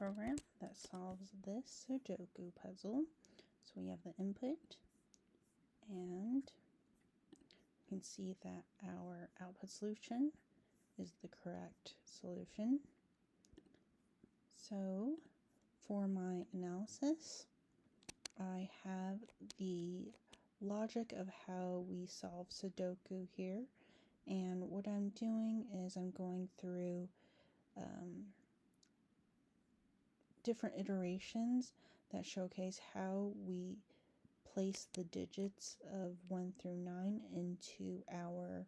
program that solves this Sudoku puzzle. So we have the input, and you can see that our output solution is the correct solution. So for my analysis, I have the logic of how we solve Sudoku here, and what I'm doing is I'm going through different iterations that showcase how we place the digits of 1 through 9 into our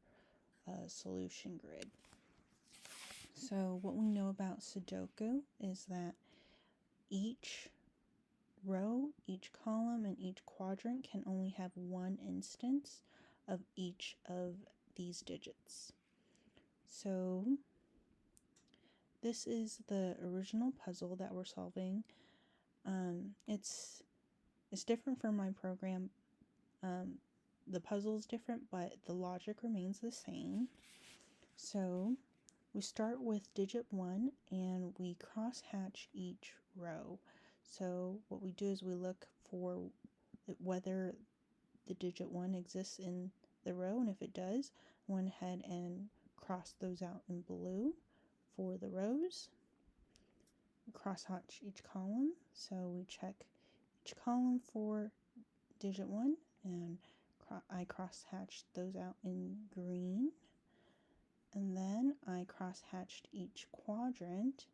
solution grid. So what we know about Sudoku is that each row, each column, and each quadrant can only have one instance of each of these digits. So this is the original puzzle that we're solving. It's different from my program. The puzzle is different, but the logic remains the same. So we start with digit 1 and we cross-hatch each row. So what we do is we look for whether the digit 1 exists in the row, and if it does, I went ahead and cross those out in blue for the rows. We cross-hatch each column, so we check each column for digit 1, and I cross-hatched those out in green. And then I cross-hatched each quadrant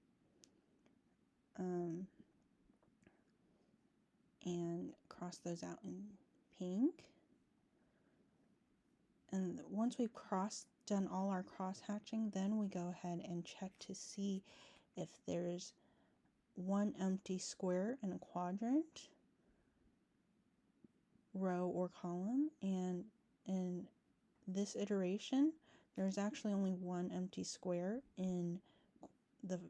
and crossed those out in pink. And once we've done all our cross-hatching, then we go ahead and check to see if there's one empty square in a quadrant, row, or column. And in this iteration, there's actually only one empty square in the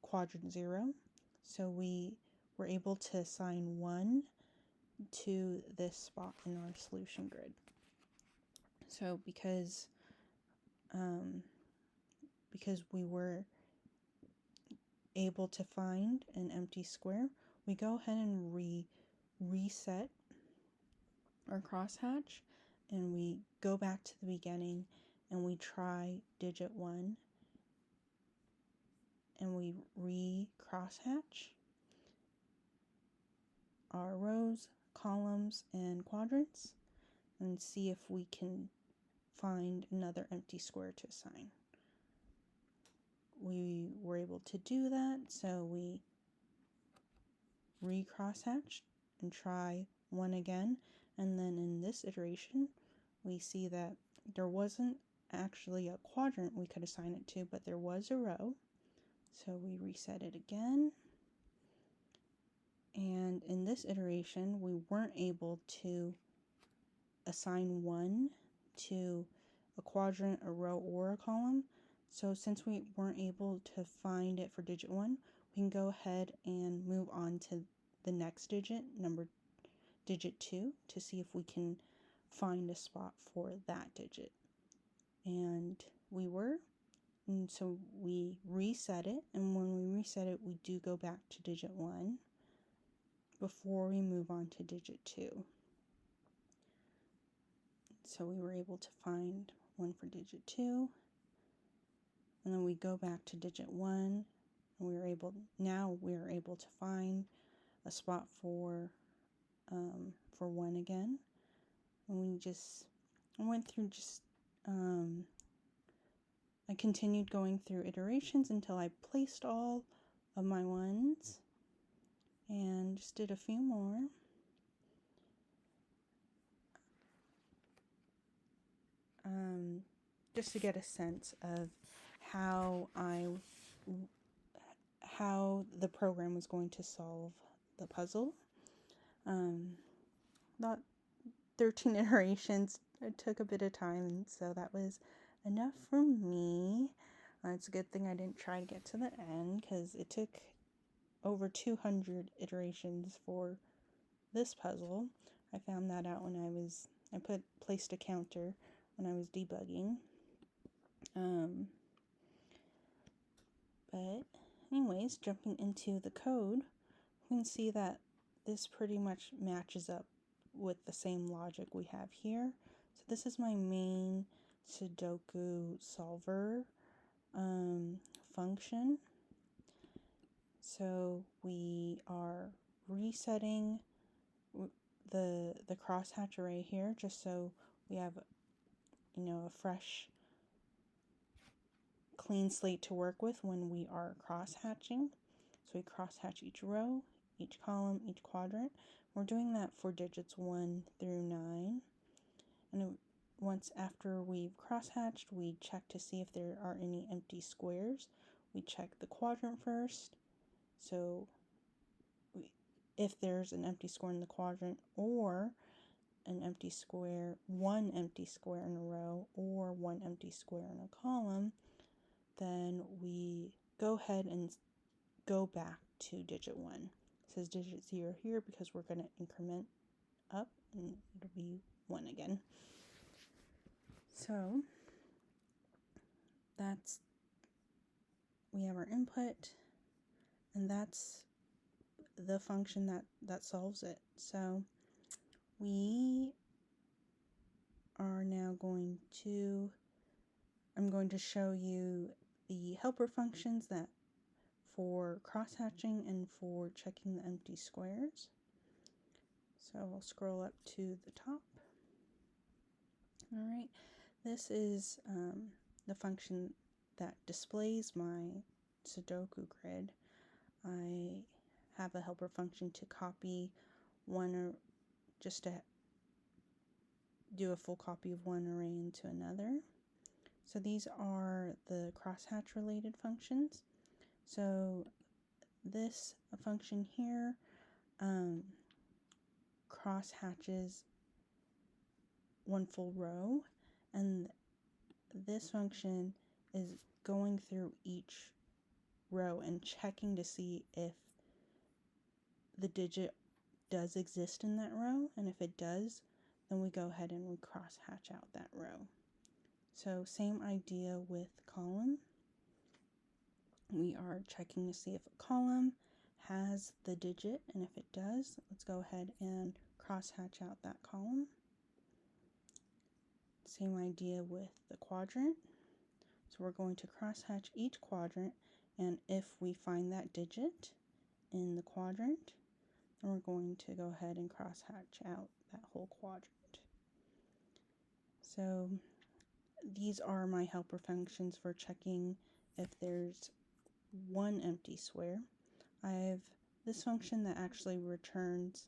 quadrant 0. So we were able to assign 1 to this spot in our solution grid. So because we were able to find an empty square, we go ahead and reset our crosshatch, and we go back to the beginning and we try digit 1 and we re-crosshatch our rows, columns, and quadrants and see if we can find another empty square to assign. We were able to do that, so we re-crosshatch and try 1 again, and then in this iteration we see that there wasn't actually a quadrant we could assign it to, but there was a row. So we reset it again, and in this iteration we weren't able to assign 1 to a quadrant, a row, or a column. So since we weren't able to find it for digit 1, we can go ahead and move on to the next digit, digit 2, to see if we can find a spot for that digit. And we were. And so we reset it, and when we reset it, we do go back to digit 1 before we move on to digit 2. So we were able to find 1 for digit 2, and then we go back to digit 1, and we are able to find a spot for 1 again. And I continued going through iterations until I placed all of my 1s, and just did a few more. Just to get a sense of how the program was going to solve the puzzle. About 13 iterations. It took a bit of time, so that was enough for me. It's a good thing I didn't try to get to the end, because it took over 200 iterations for this puzzle. I found that out when I placed a counter when I was debugging. But anyways, jumping into the code, we can see that this pretty much matches up with the same logic we have here. So this is my main Sudoku Solver function. So we are resetting the crosshatch array here, just so we have, you know, a fresh, clean slate to work with when we are crosshatching. So we crosshatch each row, each column, each quadrant. We're doing that for digits 1 through 9. And once after we've crosshatched, we check to see if there are any empty squares. We check the quadrant first. So if there's an empty square in the quadrant, or an empty square, one empty square in a row, or one empty square in a column, then we go ahead and go back to digit 1. It says digit 0 here because we're going to increment up, and it'll be 1 again. So we have our input, and that's the function that solves it. So we are now I'm going to show you the helper functions that for crosshatching and for checking the empty squares. So we'll scroll up to the top. All right, this is the function that displays my Sudoku grid. I have a helper function to copy one, or just to do a full copy of one array into another. So these are the crosshatch related functions. So this function here crosshatches one full row, and this function is going through each row and checking to see if the digit does exist in that row, and if it does, then we go ahead and we crosshatch out that row. So same idea with column. We are checking to see if a column has the digit, and if it does, let's go ahead and crosshatch out that column. Same idea with the quadrant. So we're going to crosshatch each quadrant, and if we find that digit in the quadrant, then we're going to go ahead and crosshatch out that whole quadrant. So these are my helper functions for checking if there's one empty square. I have this function that actually returns,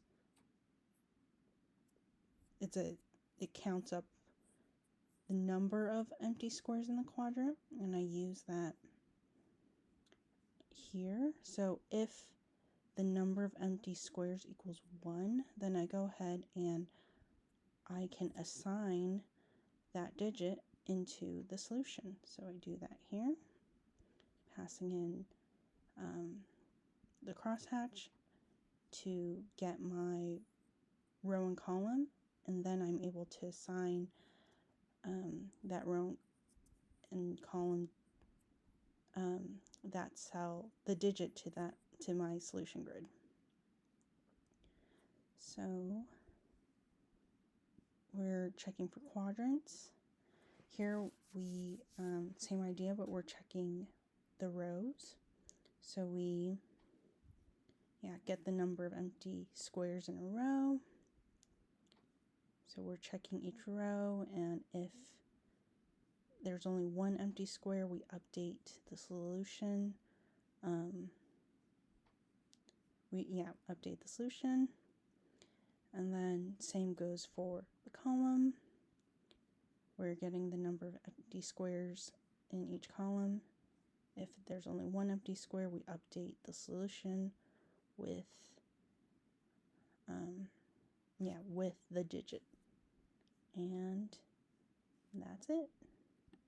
it counts up the number of empty squares in the quadrant, and I use that here. So if the number of empty squares equals 1, then I go ahead and I can assign that digit into the solution. So I do that here, passing in the crosshatch to get my row and column, and then I'm able to assign that row and column, that cell, the digit to my solution grid. So we're checking for quadrants. Here we, same idea, but we're checking the rows. So we get the number of empty squares in a row. So we're checking each row, and if there's only one empty square, we update the solution. Update the solution. And then same goes for the column. We're getting the number of empty squares in each column. If there's only one empty square, we update the solution with with the digit. And that's it.